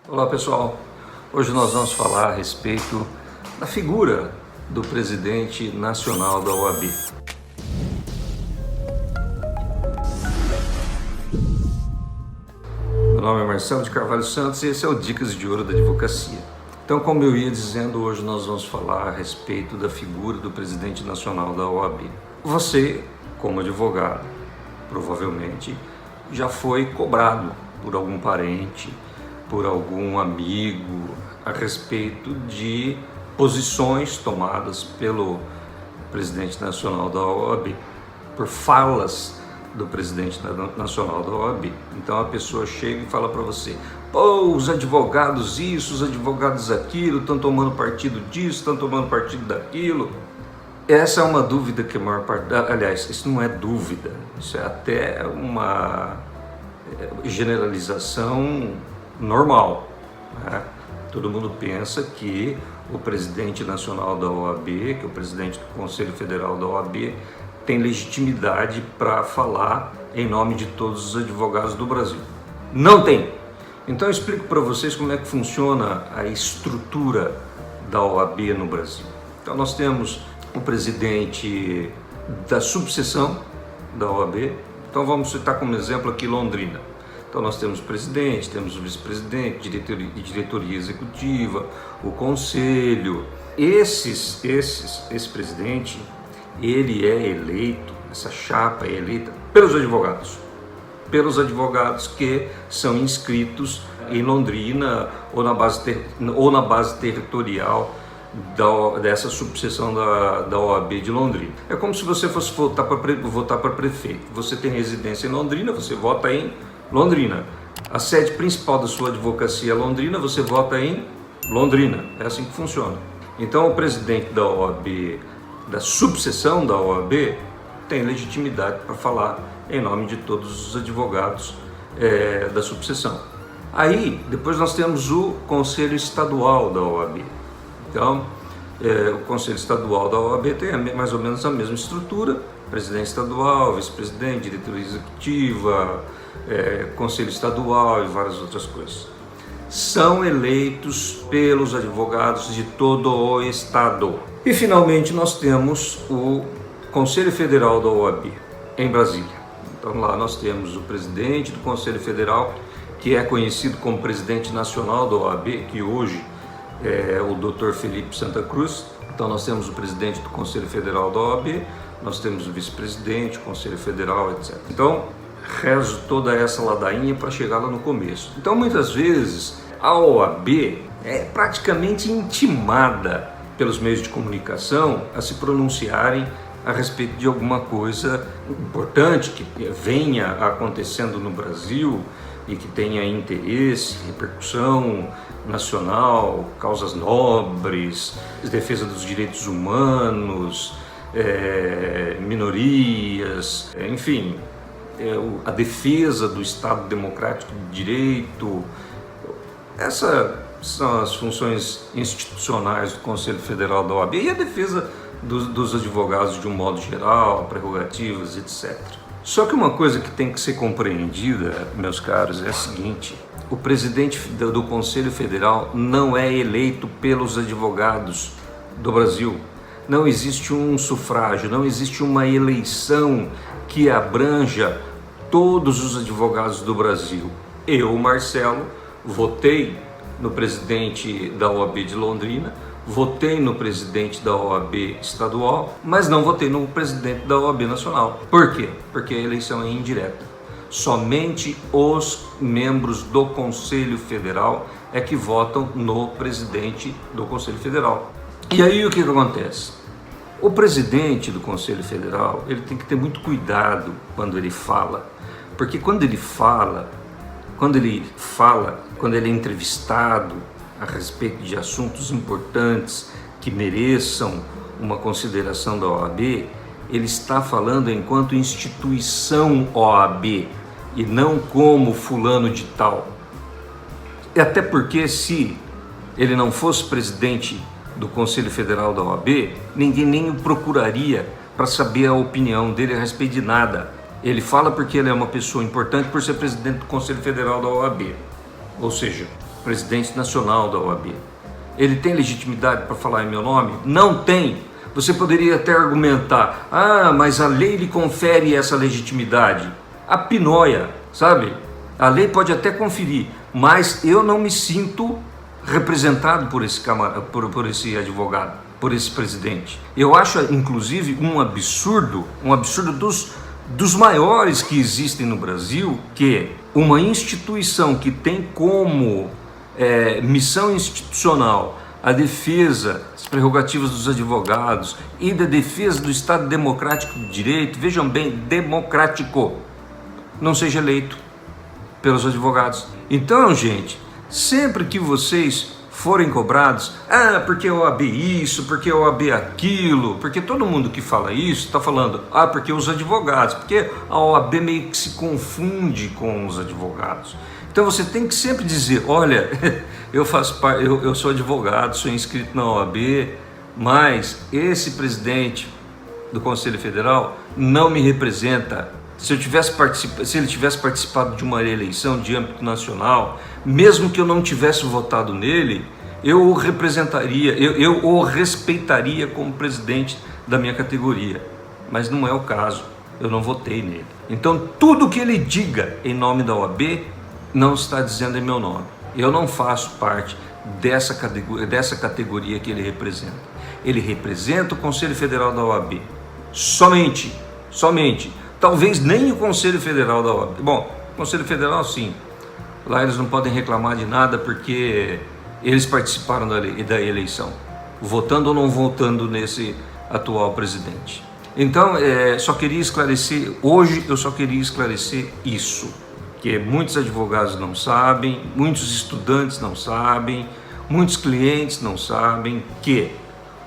Olá pessoal, hoje nós vamos falar a respeito da figura do presidente nacional da OAB. Meu nome é Marcelo de Carvalho Santos e esse é o Dicas de Ouro da Advocacia. Então, como eu ia dizendo, hoje nós vamos falar a respeito da figura do presidente nacional da OAB. Você, como advogado, provavelmente já foi cobrado por algum parente, por algum amigo, a respeito de posições tomadas pelo presidente nacional da OAB, por falas do presidente nacional da OAB. Então a pessoa chega e fala para você: pô, os advogados isso, os advogados aquilo, estão tomando partido disso, estão tomando partido daquilo. Essa é uma dúvida que a maior parte... Aliás, isso não é dúvida, isso é até uma generalização normal, né? Todo mundo pensa que o presidente nacional da OAB, que é o presidente do Conselho Federal da OAB, tem legitimidade para falar em nome de todos os advogados do Brasil. Não tem! Então eu explico para vocês como é que funciona a estrutura da OAB no Brasil. Então nós temos o presidente da subseção da OAB. Então vamos citar como exemplo aqui Londrina. Então nós temos o presidente, temos o vice-presidente, diretoria executiva, o conselho. Esse presidente, ele é eleito, essa chapa é eleita pelos advogados que são inscritos em Londrina ou na base territorial dessa subseção da OAB de Londrina. É como se você fosse votar para prefeito. Você tem residência em Londrina, você vota em Londrina. A sede principal da sua advocacia é Londrina, você vota em Londrina. É assim que funciona. Então o presidente da OAB, da subseção da OAB, tem legitimidade para falar em nome de todos os advogados da subseção. Aí, depois nós temos o Conselho Estadual da OAB. Então, o Conselho Estadual da OAB tem mais ou menos a mesma estrutura: presidente estadual, vice-presidente, diretoria executiva, Conselho Estadual e várias outras coisas. São eleitos pelos advogados de todo o Estado. E, finalmente, nós temos o Conselho Federal da OAB, em Brasília. Então, lá nós temos o presidente do Conselho Federal, que é conhecido como presidente nacional da OAB, que hoje é o Dr. Felipe Santa Cruz. Então nós temos o presidente do Conselho Federal da OAB, nós temos o vice-presidente, o Conselho Federal, etc. Então, rezo toda essa ladainha para chegar lá no começo. Então, muitas vezes, a OAB é praticamente intimada pelos meios de comunicação a se pronunciarem a respeito de alguma coisa importante que venha acontecendo no Brasil e que tenha interesse, repercussão nacional, causas nobres, defesa dos direitos humanos, minorias, enfim, a defesa do Estado Democrático de Direito. Essas são as funções institucionais do Conselho Federal da OAB e a defesa dos advogados de um modo geral, prerrogativas, etc. Só que uma coisa que tem que ser compreendida, meus caros, é a seguinte: o presidente do Conselho Federal não é eleito pelos advogados do Brasil. Não existe um sufrágio, não existe uma eleição que abranja todos os advogados do Brasil. Eu, Marcelo, votei no presidente da OAB de Londrina, votei no presidente da OAB estadual, mas não votei no presidente da OAB nacional. Por quê? Porque a eleição é indireta. Somente os membros do Conselho Federal é que votam no presidente do Conselho Federal. E aí o que acontece? O presidente do Conselho Federal, ele tem que ter muito cuidado quando ele fala, porque quando ele é entrevistado a respeito de assuntos importantes que mereçam uma consideração da OAB, ele está falando enquanto instituição OAB e não como fulano de tal. E até porque, se ele não fosse presidente do Conselho Federal da OAB, ninguém nem o procuraria para saber a opinião dele a respeito de nada. Ele fala porque ele é uma pessoa importante por ser presidente do Conselho Federal da OAB. Ou seja, presidente nacional da OAB. Ele tem legitimidade para falar em meu nome? Não tem. Você poderia até argumentar, mas a lei lhe confere essa legitimidade. A pinóia, sabe? A lei pode até conferir, mas eu não me sinto representado por esse advogado, por esse presidente. Eu acho, inclusive, um absurdo dos maiores que existem no Brasil, que uma instituição que tem como missão institucional a defesa das prerrogativas dos advogados e da defesa do Estado democrático de direito, vejam bem, democrático, não seja eleito pelos advogados. Então, gente, sempre que vocês forem cobrados, porque a OAB isso, porque a OAB aquilo, porque todo mundo que fala isso está falando, porque os advogados, porque a OAB meio que se confunde com os advogados. Então você tem que sempre dizer, olha, eu sou advogado, sou inscrito na OAB, mas esse presidente do Conselho Federal não me representa. Se ele tivesse participado de uma eleição de âmbito nacional, mesmo que eu não tivesse votado nele, eu o representaria, eu o respeitaria como presidente da minha categoria. Mas não é o caso, eu não votei nele. Então tudo que ele diga em nome da OAB não está dizendo em meu nome. Eu não faço parte dessa categoria que ele representa. Ele representa o Conselho Federal da OAB. Somente. Talvez nem o Conselho Federal da OAB. Bom, o Conselho Federal sim. Lá eles não podem reclamar de nada porque eles participaram da eleição, votando ou não votando nesse atual presidente. Então, só queria esclarecer, hoje eu só queria esclarecer isso, que muitos advogados não sabem, muitos estudantes não sabem, muitos clientes não sabem que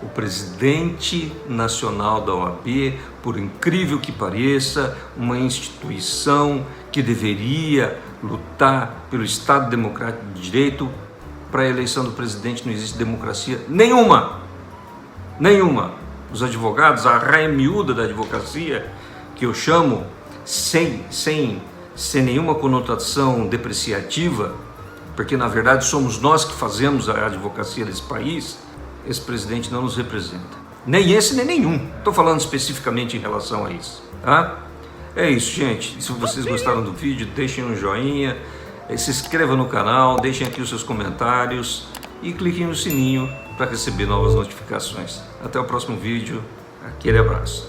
o presidente nacional da OAB, por incrível que pareça, uma instituição que deveria lutar pelo Estado Democrático de Direito, para a eleição do presidente não existe democracia nenhuma. Os advogados, a raia miúda da advocacia, que eu chamo, sem nenhuma conotação depreciativa, porque na verdade somos nós que fazemos a advocacia desse país, esse presidente não nos representa. Nem esse, nem nenhum. Estou falando especificamente em relação a isso. Tá? É isso, gente. Se vocês gostaram do vídeo, deixem um joinha, se inscrevam no canal, deixem aqui os seus comentários e cliquem no sininho para receber novas notificações. Até o próximo vídeo. Aquele abraço.